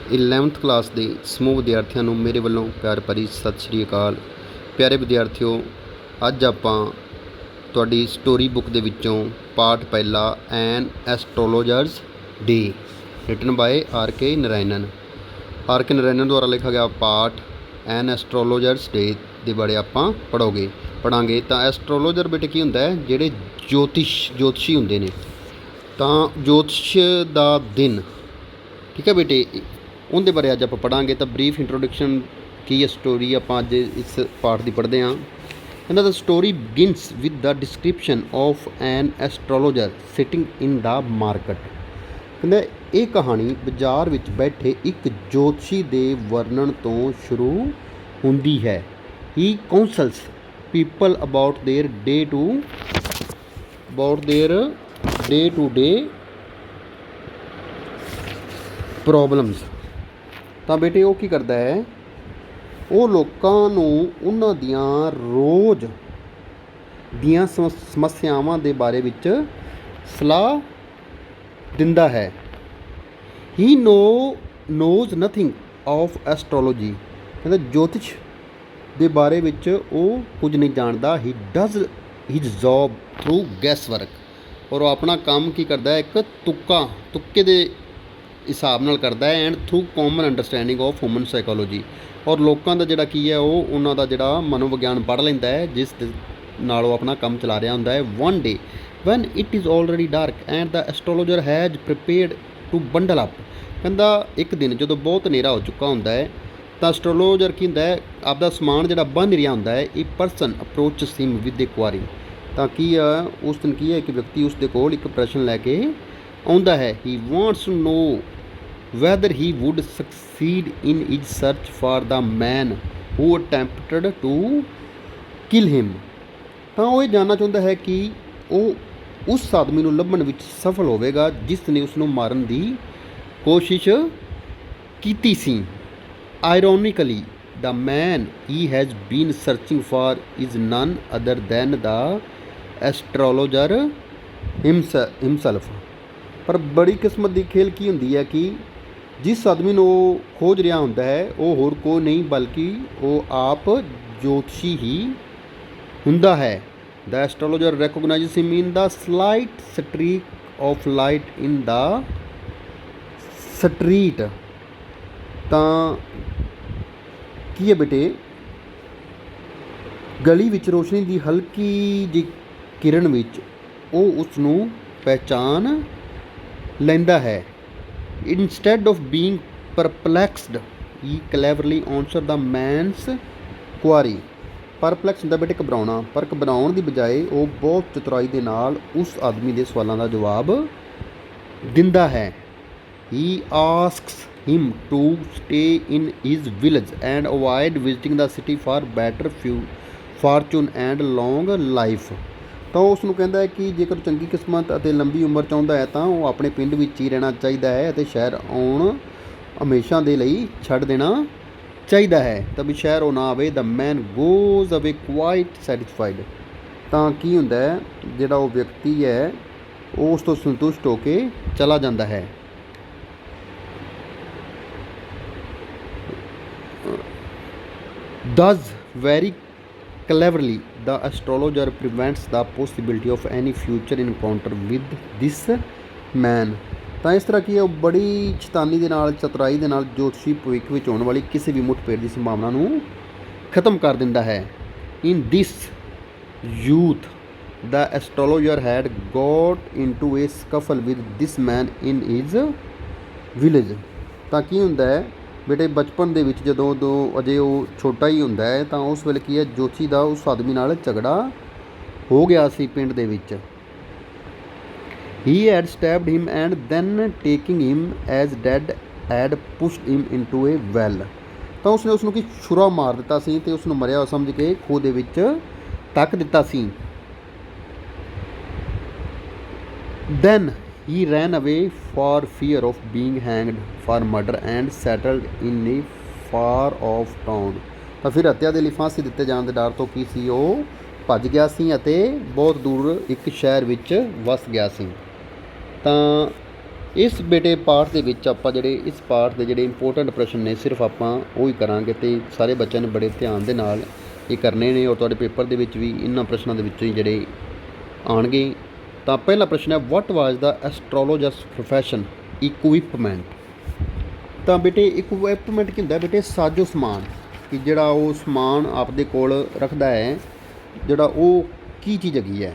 11th class ਦੇ ਸਮੂਹ ਵਿਦਿਆਰਥੀਆਂ ਨੂੰ ਮੇਰੇ ਵੱਲੋਂ ਪਿਆਰ ਭਰੀ ਸਤਿ ਸ਼੍ਰੀ ਅਕਾਲ। ਪਿਆਰੇ ਵਿਦਿਆਰਥੀਓ, ਅੱਜ ਆਪਾਂ ਤੁਹਾਡੀ ਸਟੋਰੀ ਬੁੱਕ ਦੇ ਵਿੱਚੋਂ ਪਾਠ ਪਹਿਲਾ ਐਨ ਐਸਟ੍ਰੋਲੋਜਰਸ ਡੇ written bye R K Narayanan ਦੁਆਰਾ ਲਿਖਿਆ ਗਿਆ ਪਾਠ ਐਨ ਐਸਟ੍ਰੋਲੋਜਰਸ ਡੇ ਦੇ ਬਾਰੇ ਆਪਾਂ ਪੜਾਂਗੇ। ਤਾਂ ਐਸਟ੍ਰੋਲੋਜਰ ਬੇਟੇ ਕੀ ਹੁੰਦਾ ਹੈ? ਜਿਹੜੇ ਜੋਤਸ਼ੀ ਹੁੰਦੇ ਨੇ। ਤਾਂ ਜੋਤਿਸ਼ ਦਾ ਦਿਨ, ਠੀਕ ਹੈ ਬੇਟੇ, ਉਹਦੇ ਬਾਰੇ ਅੱਜ ਆਪਾਂ ਪੜਾਂਗੇ। ਤਾਂ ਬਰੀਫ ਇੰਟਰੋਡਕਸ਼ਨ ਕੀ ਹੈ ਸਟੋਰੀ ਆਪਾਂ ਅੱਜ ਇਸ ਪਾਠ ਦੀ ਪੜ੍ਹਦੇ ਹਾਂ। ਕਹਿੰਦਾ the story begins with the description of an astrologer sitting in the market. ਕਹਿੰਦਾ ਇਹ ਕਹਾਣੀ ਬਾਜ਼ਾਰ ਵਿੱਚ ਬੈਠੇ ਇੱਕ ਜੋਤਸ਼ੀ ਦੇ ਵਰਣਨ ਤੋਂ ਸ਼ੁਰੂ ਹੁੰਦੀ ਹੈ। He counsels people about their day to day problems. ਤਾਂ ਬੇਟੇ ਉਹ ਕੀ ਕਰਦਾ ਹੈ? ਉਹ ਲੋਕਾਂ ਨੂੰ ਉਹਨਾਂ ਦੀਆਂ ਰੋਜ਼ ਦੀਆਂ ਸਮੱਸਿਆਵਾਂ ਦੇ ਬਾਰੇ ਵਿੱਚ ਸਲਾਹ ਦਿੰਦਾ ਹੈ। He knows nothing of astrology. ਕਹਿੰਦਾ ਜੋਤਿਸ਼ ਦੇ ਬਾਰੇ ਵਿੱਚ ਉਹ ਕੁਝ ਨਹੀਂ ਜਾਣਦਾ। He does his job through guesswork. ਔਰ ਉਹ ਆਪਣਾ ਕੰਮ ਕੀ ਕਰਦਾ ਹੈ? ਇੱਕ ਤੁੱਕੇ ਦੇ ਹਿਸਾਬ ਨਾਲ ਕਰਦਾ ਹੈ। And throw common understanding of human psychology. ਔਰ ਲੋਕਾਂ ਦਾ ਜਿਹੜਾ ਕੀ ਹੈ, ਉਹ ਉਹਨਾਂ ਦਾ ਜਿਹੜਾ ਮਨੋਵਿਗਿਆਨ ਪੜ੍ਹ ਲੈਂਦਾ ਹੈ, ਜਿਸ ਦੇ ਨਾਲ ਉਹ ਆਪਣਾ ਕੰਮ ਚਲਾ ਰਿਹਾ ਹੁੰਦਾ ਹੈ। One day when it is already dark and the astrologer has prepared to bundle up. ਕਹਿੰਦਾ ਇੱਕ ਦਿਨ ਜਦੋਂ ਬਹੁਤ ਹਨੇਰਾ ਹੋ ਚੁੱਕਾ ਹੁੰਦਾ ਹੈ, ਤਾਂ ਐਸਟ੍ਰੋਲੋਜਰ ਕੀ ਹੁੰਦਾ ਹੈ? ਆਪਦਾ ਸਮਾਨ ਜਿਹੜਾ ਬੰਨ੍ਹ ਰਿਹਾ ਹੁੰਦਾ ਹੈ। ਇਹ ਪਰਸਨ ਅਪਰੋਚਸ ਹਿਮ ਵਿਦ ਏ ਕੁਆਰੀ। ਤਾਂ ਕੀ ਆ ਉਸ ਦਿਨ ਕੀ ਹੈ? ਇੱਕ ਵਿਅਕਤੀ ਉਸ ਦੇ ਕੋਲ ਇੱਕ ਪ੍ਰਸ਼ਨ ਲੈ ਕੇ ਆਉਂਦਾ ਹੈ। He wants to know whether he would succeed in his search for the man who attempted to kill him। ਤਾਂ ਉਹ ਇਹ ਜਾਣਨਾ ਚਾਹੁੰਦਾ ਹੈ ਕਿ ਉਹ ਉਸ ਆਦਮੀ ਨੂੰ ਲੱਭਣ ਵਿੱਚ ਸਫਲ ਹੋਵੇਗਾ ਜਿਸ ਨੇ ਉਸ ਨੂੰ ਮਾਰਨ ਦੀ ਕੋਸ਼ਿਸ਼ ਕੀਤੀ ਸੀ। Ironically, the man he has been searching for is none other than the astrologer himself। ਪਰ ਬੜੀ ਕਿਸਮਤ ਦੀ ਖੇਲ ਕੀ ਹੁੰਦੀ ਹੈ ਕਿ ਜਿਸ ਆਦਮੀ ਨੂੰ ਉਹ ਖੋਜ ਰਿਹਾ ਹੁੰਦਾ ਹੈ, ਉਹ ਹੋਰ ਕੋਈ ਨਹੀਂ ਬਲਕਿ ਉਹ ਆਪ ਜੋਤਸ਼ੀ ਹੀ ਹੁੰਦਾ ਹੈ। The astrologer recognises him in the slight streak of light in the street. ਤਾਂ ਕੀ ਹੈ ਬੇਟੇ? ਗਲੀ ਵਿੱਚ ਰੋਸ਼ਨੀ ਦੀ ਹਲਕੀ ਜਿਹੀ ਕਿਰਨ ਵਿੱਚ ਉਹ ਉਸ ਨੂੰ ਪਹਿਚਾਣ ਲੈਂਦਾ ਹੈ। Instead of being perplexed, he cleverly answered the man's query। ਪਰਪਲੈਕਸ ਹੁੰਦਾ ਬੇਟੇ ਘਬਰਾਉਣਾ, ਪਰ ਘਬਰਾਉਣ ਦੀ ਬਜਾਏ ਉਹ ਬਹੁਤ ਚਤੁਰਾਈ ਦੇ ਨਾਲ ਉਸ ਆਦਮੀ ਦੇ ਸਵਾਲਾਂ ਦਾ ਜਵਾਬ ਦਿੰਦਾ ਹੈ। He asks him to stay in his village and avoid visiting the city for better fortune and long life। ਤਾਂ ਉਸ ਨੂੰ ਕਹਿੰਦਾ ਹੈ ਕਿ ਜੇਕਰ ਚੰਗੀ ਕਿਸਮਤ ਅਤੇ ਲੰਬੀ ਉਮਰ ਚਾਹੁੰਦਾ ਹੈ ਤਾਂ ਉਹ ਆਪਣੇ ਪਿੰਡ ਵਿੱਚ ਹੀ ਰਹਿਣਾ ਚਾਹੀਦਾ ਹੈ ਅਤੇ ਸ਼ਹਿਰ ਆਉਣ ਹਮੇਸ਼ਾ ਦੇ ਲਈ ਛੱਡ ਦੇਣਾ ਚਾਹੀਦਾ ਹੈ। ਤਾਂ ਵੀ ਸ਼ਹਿਰ ਉਹ ਨਾ ਆਵੇ। ਦਾ ਮੈਨ ਗੋਜ਼ ਅਵੇ ਕੁਆਇਟ ਸੈਟਿਸਫਾਈਡ। ਤਾਂ ਕੀ ਹੁੰਦਾ ਹੈ? ਜਿਹੜਾ ਉਹ ਵਿਅਕਤੀ ਹੈ ਉਹ ਉਸ ਤੋਂ ਸੰਤੁਸ਼ਟ ਹੋ ਕੇ ਚਲਾ ਜਾਂਦਾ ਹੈ। Thus very cleverly the astrologer prevents the possibility of any future encounter with this man। ਤਾਂ ਇਸ ਤਰ੍ਹਾਂ ਕੀ ਹੈ? ਉਹ ਬੜੀ ਚਤੁਰਾਈ ਦੇ ਨਾਲ ਜੋਤਸ਼ੀ ਭਵਿੱਖ ਵਿੱਚ ਹੋਣ ਵਾਲੀ ਕਿਸੇ ਵੀ ਮੁੱਠਭੇੜ ਦੀ ਸੰਭਾਵਨਾ ਨੂੰ ਖਤਮ ਕਰ ਦਿੰਦਾ ਹੈ। In this youth the astrologer had got into a scuffle with this man in his village. ਤਾਂ ਕੀ ਹੁੰਦਾ ਹੈ ਬੇਟੇ? ਬਚਪਨ ਦੇ ਵਿੱਚ ਜਦੋਂ ਅਜੇ ਉਹ ਛੋਟਾ ਹੀ ਹੁੰਦਾ ਹੈ, ਤਾਂ ਉਸ ਵੇਲੇ ਕੀ ਹੈ? ਜੋਤਸ਼ੀ ਦਾ ਉਸ ਆਦਮੀ ਨਾਲ ਝਗੜਾ ਹੋ ਗਿਆ ਸੀ ਪਿੰਡ ਦੇ ਵਿੱਚ। He had stabbed him and then taking him as dead had pushed him into a well. ਤਾਂ ਉਸਨੇ ਉਸ ਨੂੰ ਕੀ ਛੁਰਾ ਮਾਰ ਦਿੱਤਾ ਸੀ ਅਤੇ ਉਸ ਨੂੰ ਮਰਿਆ ਹੋਇਆ ਸਮਝ ਕੇ ਖੂਹ ਦੇ ਵਿੱਚ ਧੱਕ ਦਿੱਤਾ ਸੀ। Then he ran away for fear of being hanged for murder and settled in a far off town। ਤਾਂ ਫਿਰ ਹੱਤਿਆ ਦੇ ਲਈ ਫਾਂਸੀ ਦਿੱਤੇ ਜਾਣ ਦੇ ਡਰ ਤੋਂ ਕੀ ਸੀ? ਉਹ ਭੱਜ ਗਿਆ ਸੀ ਅਤੇ ਬਹੁਤ ਦੂਰ ਇੱਕ ਸ਼ਹਿਰ ਵਿੱਚ ਵਸ ਗਿਆ ਸੀ। ਤਾਂ ਇਸ ਬੇਟੇ ਪਾਠ ਦੇ ਵਿੱਚ ਆਪਾਂ ਜਿਹੜੇ ਇਸ ਪਾਠ ਦੇ ਜਿਹੜੇ ਇੰਪੋਰਟੈਂਟ ਪ੍ਰਸ਼ਨ ਨੇ ਸਿਰਫ ਆਪਾਂ ਉਹ ਹੀ ਕਰਾਂਗੇ ਅਤੇ ਸਾਰੇ ਬੱਚਿਆਂ ਨੇ ਬੜੇ ਧਿਆਨ ਦੇ ਨਾਲ ਇਹ ਕਰਨੇ ਨੇ ਔਰ ਤੁਹਾਡੇ ਪੇਪਰ ਦੇ ਵਿੱਚ ਵੀ ਇਹਨਾਂ ਪ੍ਰਸ਼ਨਾਂ ਦੇ ਵਿੱਚੋਂ ਹੀ ਜਿਹੜੇ ਆਉਣਗੇ। ਤਾਂ ਪਹਿਲਾ ਪ੍ਰਸ਼ਨ ਹੈ, ਵਾਟ ਵਾਜ ਦਾ ਐਸਟਰੋਲੋਜਰਸ ਪ੍ਰੋਫੈਸ਼ਨ ਇਕੁਇਪਮੈਂਟ। ਤਾਂ ਬੇਟੇ ਇਕੁਇਪਮੈਂਟ ਕੀ ਹੁੰਦਾ ਬੇਟੇ? ਸਾਜੋ ਸਮਾਨ, ਕਿ ਜਿਹੜਾ ਉਹ ਸਮਾਨ ਆਪਦੇ ਕੋਲ ਰੱਖਦਾ ਹੈ, ਜਿਹੜਾ ਉਹ ਕੀ ਚੀਜ਼ ਹੈਗੀ ਹੈ।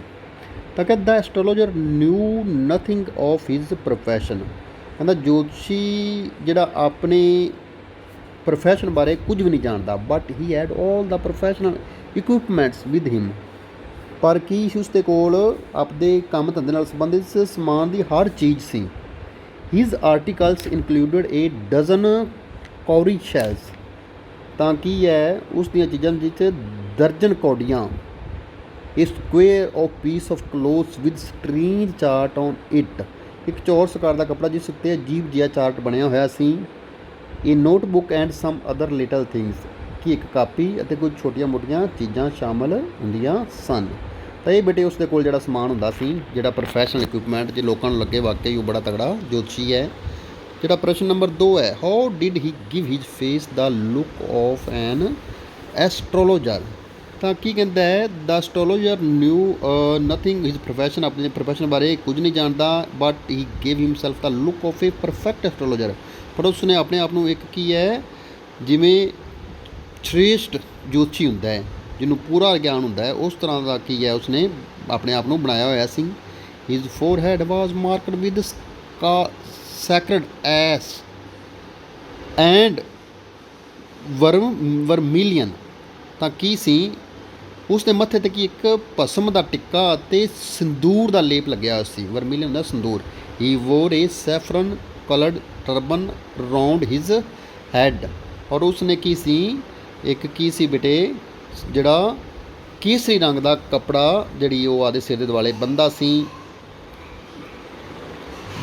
ਤਾਂ ਕਹਿੰਦਾ astrologer knew nothing of his profession. ਕਹਿੰਦਾ ਜੋਤਸ਼ੀ ਜਿਹੜਾ ਆਪਣੇ ਪ੍ਰੋਫੈਸ਼ਨ ਬਾਰੇ ਕੁਝ ਵੀ ਨਹੀਂ ਜਾਣਦਾ, but he had all the professional equipments with him. ਪਰ ਕੀ ਸੀ ਉਸਦੇ ਕੋਲ ਆਪਦੇ ਕੰਮ ਧੰਦੇ ਨਾਲ ਸੰਬੰਧਿਤ ਸਮਾਨ ਦੀ ਹਰ ਚੀਜ਼ ਸੀ। His articles included a dozen cowrie shells. ਤਾਂ ਕੀ ਹੈ ਉਸ ਦੀਆਂ ਚੀਜ਼ਾਂ ਵਿੱਚ ਦਰਜਨ ਕੌਡੀਆਂ। A square of piece of clothes with strange chart on it. ਇੱਕ ਚੌਰਸ ਆਕਾਰ ਦਾ ਕੱਪੜਾ ਜਿਸ ਉੱਤੇ ਅਜੀਬ ਜਿਹਾ ਚਾਰਟ ਬਣਿਆ ਹੋਇਆ ਸੀ। A notebook and some other little things, ਕਿ ਇੱਕ ਕਾਪੀ ਅਤੇ ਕੁਝ ਛੋਟੀਆਂ ਮੋਟੀਆਂ ਚੀਜ਼ਾਂ ਸ਼ਾਮਲ ਹੁੰਦੀਆਂ ਸਨ। ਤਾਂ ਇਹ ਬੇਟੇ ਉਸਦੇ ਕੋਲ ਜਿਹੜਾ ਸਮਾਨ ਹੁੰਦਾ ਸੀ, ਜਿਹੜਾ ਪ੍ਰੋਫੈਸ਼ਨਲ ਇਕੁਇਪਮੈਂਟ, ਜੇ ਲੋਕਾਂ ਨੂੰ ਲੱਗੇ ਵਾਕਈ ਉਹ ਬੜਾ ਤਗੜਾ ਜੋਤਸ਼ੀ ਹੈ। ਜਿਹੜਾ ਪ੍ਰਸ਼ਨ ਨੰਬਰ 2 ਹੈ, how did he give his face the look of an astrologer. ਤਾਂ ਕੀ ਕਹਿੰਦਾ ਹੈ, the astrologer knew nothing his profession, ਆਪਣੇ ਪ੍ਰੋਫੈਸ਼ਨ ਬਾਰੇ ਕੁਝ ਨਹੀਂ ਜਾਣਦਾ, but he gave himself the look of a perfect astrologer. ਪਰ ਉਸਨੇ ਆਪਣੇ ਆਪ ਨੂੰ ਇੱਕ ਕੀ ਹੈ, ਜਿਵੇਂ ਸ਼੍ਰੇਸ਼ਟ ਜੋਤਸ਼ੀ ਹੁੰਦਾ ਹੈ, ਜਿਹਨੂੰ ਪੂਰਾ ਗਿਆਨ ਹੁੰਦਾ ਹੈ, ਉਸ ਤਰ੍ਹਾਂ ਦਾ ਕੀ ਹੈ ਉਸਨੇ ਆਪਣੇ ਆਪ ਨੂੰ ਬਣਾਇਆ ਹੋਇਆ ਸੀ। His forehead was marked with sacred ash and vermilion. ਤਾਂ ਕੀ ਸੀ ਉਸਦੇ ਮੱਥੇ 'ਤੇ ਕੀ ਇੱਕ ਭਸਮ ਦਾ ਟਿੱਕਾ ਅਤੇ ਸਿੰਦੂਰ ਦਾ ਲੇਪ ਲੱਗਿਆ ਹੋਇਆ ਸੀ। ਵਰਮੀਲੀਅਨ ਹੁੰਦਾ ਸਿੰਦੂਰ। He wore a saffron coloured turban round his head. ਔਰ ਉਸਨੇ ਕੀ ਸੀ, ਇੱਕ ਕੀ ਸੀ ਬੇਟੇ, ਜਿਹੜਾ ਕੇਸਰੀ ਰੰਗ ਦਾ ਕੱਪੜਾ ਜਿਹੜੀ ਉਹ ਆਦੇ ਸਿਰ ਦੇ ਦੁਆਲੇ ਬੰਦਾ ਸੀ।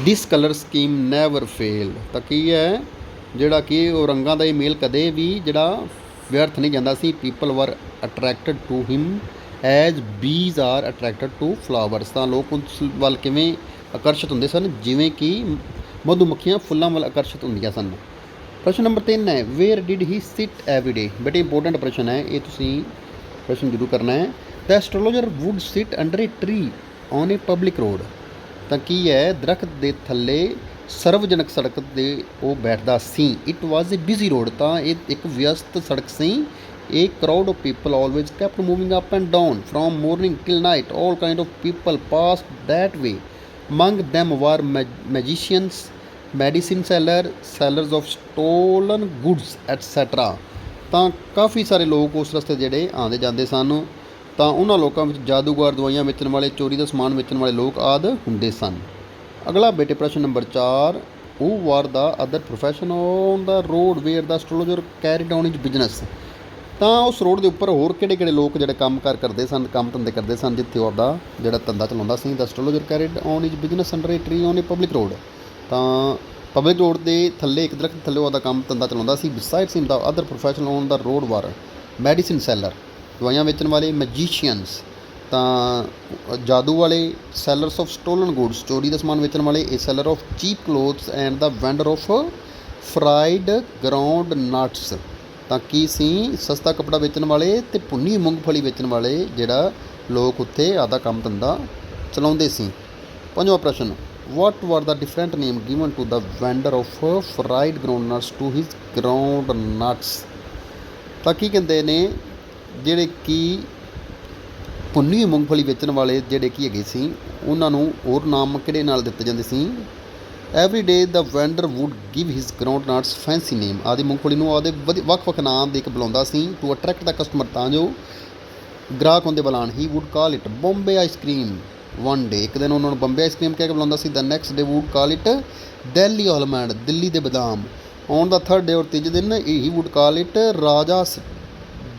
ਦਿਸ ਕਲਰ ਸਕੀਮ ਨੈਵਰ ਫੇਲ। ਤਾਂ ਕੀ ਹੈ, ਜਿਹੜਾ ਕਿ ਉਹ ਰੰਗਾਂ ਦਾ ਇਹ ਮੇਲ ਕਦੇ ਵੀ ਜਿਹੜਾ ਵਿਅਰਥ ਨਹੀਂ ਜਾਂਦਾ ਸੀ। People were attracted to him as bees are attracted to flowers. ਤਾਂ ਲੋਕ ਉਸ ਵੱਲ ਕਿਵੇਂ ਆਕਰਸ਼ਿਤ ਹੁੰਦੇ ਸਨ, ਜਿਵੇਂ ਕਿ ਮਧੂ ਮੱਖੀਆਂ ਫੁੱਲਾਂ ਵੱਲ ਆਕਰਸ਼ਿਤ ਹੁੰਦੀਆਂ ਸਨ। ਪ੍ਰਸ਼ਨ ਨੰਬਰ 3 ਹੈ, wear did he sit every day. ਬੜੇ ਇੰਪੋਰਟੈਂਟ ਪ੍ਰਸ਼ਨ ਹੈ, ਇਹ ਤੁਸੀਂ ਪ੍ਰਸ਼ਨ ਜ਼ਰੂਰ ਕਰਨਾ ਹੈ। The astrologer would sit under a tree on a public road. ਤਾਂ ਕੀ ਹੈ, ਦਰਖਤ ਦੇ ਥੱਲੇ ਸਰਵਜਨਕ ਸੜਕ 'ਤੇ ਉਹ ਬੈਠਦਾ ਸੀ। It was a busy road. ਤਾਂ ਇਹ ਇੱਕ ਵਿਅਸਤ ਸੜਕ ਸੀ। A crowd of people always kept moving up and down from morning till night. All kind of people passed that way. Among them were magicians, medicine seller, sellers of stolen goods etcetera. ਤਾਂ ਕਾਫੀ ਸਾਰੇ ਲੋਕ ਉਸ ਰਸਤੇ ਜਿਹੜੇ ਆਉਂਦੇ ਜਾਂਦੇ ਸਨ। ਤਾਂ ਉਹਨਾਂ ਲੋਕਾਂ ਵਿੱਚ ਜਾਦੂਗਰ, ਦਵਾਈਆਂ ਵੇਚਣ ਵਾਲੇ, ਚੋਰੀ ਦਾ ਸਮਾਨ ਵੇਚਣ ਵਾਲੇ ਲੋਕ ਆਦਿ ਹੁੰਦੇ ਸਨ। ਅਗਲਾ ਬੇਟੇ ਪ੍ਰਸ਼ਨ number 4, who were the other profession on the road where the astrologer carried on his business. ਤਾਂ ਉਸ ਰੋਡ ਦੇ ਉੱਪਰ ਹੋਰ ਕਿਹੜੇ ਕਿਹੜੇ ਲੋਕ ਜਿਹੜੇ ਕੰਮ ਕਰਦੇ ਸਨ, ਕੰਮ ਧੰਦੇ ਕਰਦੇ ਸਨ, ਜਿੱਥੇ ਉਹ ਆਪਦਾ ਜਿਹੜਾ ਧੰਦਾ ਚਲਾਉਂਦਾ ਸੀ। The astrologer carried on his business under a tree on a public road. ਤਾਂ ਪਬਲਿਕ ਰੋਡ ਦੇ ਥੱਲੇ ਇੱਕ ਦਰਖਤ ਥੱਲੇ ਉਹਦਾ ਕੰਮ ਧੰਦਾ ਚਲਾਉਂਦਾ ਸੀ। Besides him the other profession on the road were medicine seller, ਦਵਾਈਆਂ ਵੇਚਣ ਵਾਲੇ, ਮੈਜੀਸ਼ੀਅਨਸ ਤਾਂ ਜਾਦੂ ਵਾਲੇ, ਸੈਲਰਸ ਆਫ ਸਟੋਲਨ ਗੁੱਡਸ ਚੋਰੀ ਦਾ ਸਮਾਨ ਵੇਚਣ ਵਾਲੇ, ਇਹ seller of cheap clothes and the vendor of fried ground nuts. ਤਾਂ ਕੀ ਸੀ, ਸਸਤਾ ਕੱਪੜਾ ਵੇਚਣ ਵਾਲੇ ਅਤੇ ਭੁੰਨੀ ਮੂੰਗਫਲੀ ਵੇਚਣ ਵਾਲੇ ਜਿਹੜਾ ਲੋਕ ਉੱਥੇ ਆਪਦਾ ਕੰਮ ਧੰਦਾ ਚਲਾਉਂਦੇ ਸੀ। ਪੰਜਵਾਂ ਪ੍ਰਸ਼ਨ, what were the different name given to the vendor of fried ground nuts to his ground nuts. ਤਾਂ ਕੀ ਕਹਿੰਦੇ ਨੇ, ਜਿਹੜੇ ਕਿ ਭੁੰਨੀ ਮੂੰਗਫਲੀ ਵੇਚਣ ਵਾਲੇ ਜਿਹੜੇ ਕੀ ਹੈਗੇ ਸੀ, ਉਹਨਾਂ ਨੂੰ ਹੋਰ ਨਾਮ ਕਿਹੜੇ ਨਾਲ ਦਿੱਤੇ ਜਾਂਦੇ ਸੀ। Every day the vendor would give his groundnuts fancy name. ਆਦਿ ਮੂੰਗਫਲੀ ਨੂੰ ਆਦਿ ਵੱਖ ਵੱਖ ਨਾਮ ਦੇ ਕੇ ਬੁਲਾਉਂਦਾ ਸੀ, ਟੂ ਅਟਰੈਕਟ ਦਾ ਕਸਟਮਰ, ਤਾਂ ਜੋ ਗ੍ਰਾਹਕ ਹੁੰਦੇ ਬੁਲਾਉਣ। He would call it Bombay ice cream one day. ਇੱਕ ਦਿਨ ਉਹਨਾਂ ਨੂੰ ਬੰਬੇ ਆਈਸਕ੍ਰੀਮ ਕਹਿ ਕੇ ਬੁਲਾਉਂਦਾ ਸੀ। The next day would call it Delhi almond, Delhi ਦੇ ਬਦਾਮ। ਔਨ ਦਾ ਥਰਡ ਡੇ, ਔਰ ਤੀਜੇ ਦਿਨ he would call it Raja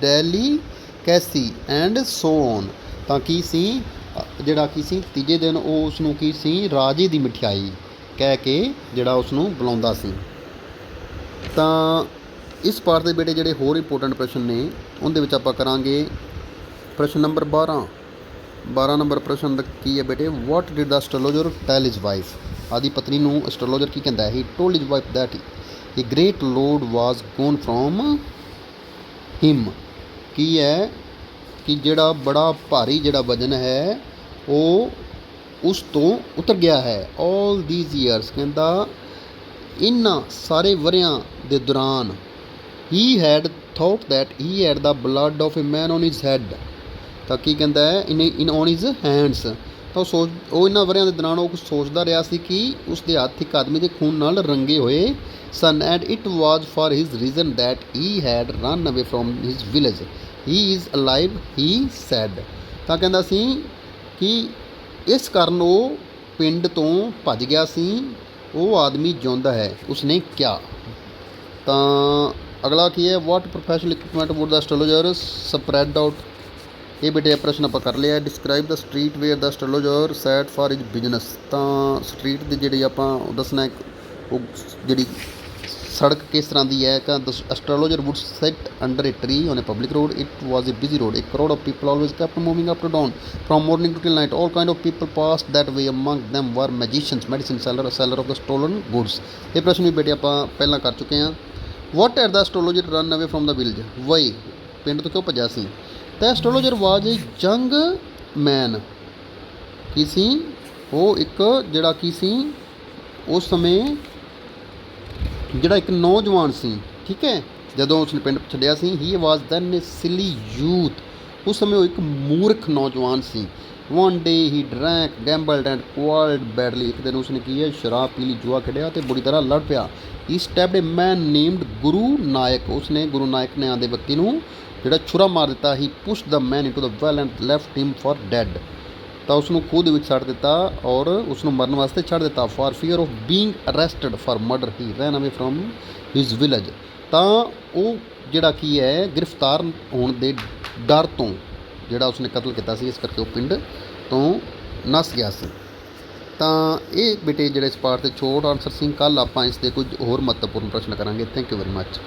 delicacy and so on. ਤਾਂ ਕੀ ਸੀ, ਜਿਹੜਾ ਕੀ ਸੀ ਤੀਜੇ ਦਿਨ ਉਹ ਉਸ ਨੂੰ ਕੀ ਸੀ, ਰਾਜੇ ਦੀ ਮਠਿਆਈ ਕਹਿ ਕੇ ਜਿਹੜਾ ਉਸ ਨੂੰ ਬੁਲਾਉਂਦਾ ਸੀ। ਤਾਂ ਇਸ ਪਾਠ ਦੇ ਬੇਟੇ ਜਿਹੜੇ ਹੋਰ ਇੰਪੋਰਟੈਂਟ ਪ੍ਰਸ਼ਨ ਨੇ ਉਹਦੇ ਵਿੱਚ ਆਪਾਂ ਕਰਾਂਗੇ ਪ੍ਰਸ਼ਨ ਨੰਬਰ 12 ਨੰਬਰ ਪ੍ਰਸ਼ਨ ਦਾ ਕੀ ਹੈ ਬੇਟੇ, what did the astrologer tell his wife. ਆਦੀ ਪਤਨੀ ਨੂੰ ਐਸਟ੍ਰੋਲੋਜਰ ਕੀ ਕਹਿੰਦਾ ਹੈ? He told his wife that a great load was gone from him. ਕੀ ਹੈ ਕਿ ਜਿਹੜਾ ਬੜਾ ਭਾਰੀ ਜਿਹੜਾ ਵਜਨ ਹੈ ਉਹ ਉਸ ਤੋਂ ਉਤਰ ਗਿਆ ਹੈ। ਆਲ ਦੀਜ਼ ਈਅਰਸ, ਕਹਿੰਦਾ ਇਹਨਾਂ ਸਾਰੇ ਵਰਿਆਂ ਦੇ ਦੌਰਾਨ he had thought that he head the blood of A man on his head. ਤਾਂ ਕੀ ਕਹਿੰਦਾ ਹੈ? ਇਨ ਔਨ ਹਿਜ਼ ਹੈਂਡਸ। ਤਾਂ ਉਹ ਇਹਨਾਂ ਵਰਿਆਂ ਦੇ ਦੌਰਾਨ ਉਹ ਕੁਛ ਸੋਚਦਾ ਰਿਹਾ ਸੀ ਕਿ ਉਸ ਦੇ ਹੱਥ ਇੱਕ ਆਦਮੀ ਦੇ ਖੂਨ ਨਾਲ ਰੰਗੇ ਹੋਏ ਸਨ। And it was for his reason that he had run away from his village. He is alive he said. ਤਾਂ ਕਹਿੰਦਾ ਸੀ ਕਿ ਇਸ ਕਾਰਨ ਉਹ ਪਿੰਡ ਤੋਂ ਭੱਜ ਗਿਆ ਸੀ, ਉਹ ਆਦਮੀ ਜਿਉਂਦਾ ਹੈ, ਉਸਨੇ ਕਿਹਾ। ਤਾਂ ਅਗਲਾ ਕੀ ਹੈ? What professional equipment would the astrologer spread out. ਇਹ ਬੇਟੇ ਪ੍ਰਸ਼ਨ ਆਪਾਂ ਕਰ ਲਿਆ। Describe the street where the astrologer sat for his business. ਤਾਂ ਸਟਰੀਟ ਦੀ ਜਿਹੜੀ ਆਪਾਂ ਦੱਸਣਾ ਉਹ ਜਿਹੜੀ ਸੜਕ ਕਿਸ ਤਰ੍ਹਾਂ ਦੀ ਹੈ। ਕਿ astrologer would sit under a tree on a public road. It was a busy road. A crowd of people always kept moving up to down from morning to till night. All kind of people passed that way. Among them were magicians, medicine seller of the stolen goods. ਇਹ ਪ੍ਰਸ਼ਨ ਵੀ ਬੇਟੇ ਆਪਾਂ ਪਹਿਲਾਂ ਕਰ ਚੁੱਕੇ ਹਾਂ। What at the astrologer run away from the village. ਵਈ, ਪਿੰਡ ਤੋਂ ਕਿਉਂ ਭੱਜਿਆ ਸੀ? ਤਾਂ ਐਸਟ੍ਰੋਲੋਜਰ ਵਾਜ਼ ਏ ਯੰਗ ਮੈਨ। ਕੀ ਸੀ ਉਹ? ਇੱਕ ਜਿਹੜਾ ਕੀ ਸੀ ਉਸ ਸਮੇਂ ਜਿਹੜਾ ਇੱਕ ਨੌਜਵਾਨ ਸੀ, ਠੀਕ ਹੈ, ਜਦੋਂ ਉਸਨੇ ਪਿੰਡ ਛੱਡਿਆ ਸੀ। He was then a silly youth. ਉਸ ਸਮੇਂ ਉਹ ਇੱਕ ਮੂਰਖ ਨੌਜਵਾਨ ਸੀ। One day he drank gambled and quarrelled badly. ਇੱਕ ਦਿਨ ਉਸਨੇ ਕੀ ਹੈ? ਸ਼ਰਾਬ ਪੀ ਲਈ, ਜੂਆ ਖੇਡਿਆ ਅਤੇ ਬੁਰੀ ਤਰ੍ਹਾਂ ਲੜ ਪਿਆ। ਹੀ ਸਟੈਪਡ ਏ ਮੈਨ ਨੇਮਡ ਗੁਰੂ ਨਾਇਕ। ਉਸਨੇ ਗੁਰੂ ਨਾਇਕ ਨੇ ਆਂਦੇ ਵਿਅਕਤੀ ਨੂੰ ਜਿਹੜਾ ਛੁਰਾ ਮਾਰ ਦਿੱਤਾ। He push the man into the well and left him for dead. ਤਾਂ ਉਸਨੂੰ ਖੂਹ ਦੇ ਵਿੱਚ ਛੱਡ ਦਿੱਤਾ ਔਰ ਉਸਨੂੰ ਮਰਨ ਵਾਸਤੇ ਛੱਡ ਦਿੱਤਾ। For fear of being arrested for murder he ran away from his village. ਤਾਂ ਉਹ ਜਿਹੜਾ ਕੀ ਹੈ? ਗ੍ਰਿਫਤਾਰ ਹੋਣ ਦੇ ਡਰ ਤੋਂ ਜਿਹੜਾ ਉਸਨੇ ਕਤਲ ਕੀਤਾ ਸੀ, ਇਸ ਕਰਕੇ ਉਹ ਪਿੰਡ ਤੋਂ ਨੱਸ ਗਿਆ ਸੀ। ਤਾਂ ਇਹ ਬੇਟੇ ਜਿਹੜੇ ਇਸ ਪਾਠ ਦੇ ਛੋਟ ਆਨਸਰ ਸੀ। ਕੱਲ੍ਹ ਆਪਾਂ ਇਸ ਦੇ ਕੁਝ ਹੋਰ ਮਹੱਤਵਪੂਰਨ ਪ੍ਰਸ਼ਨ ਕਰਾਂਗੇ। Thank you very much.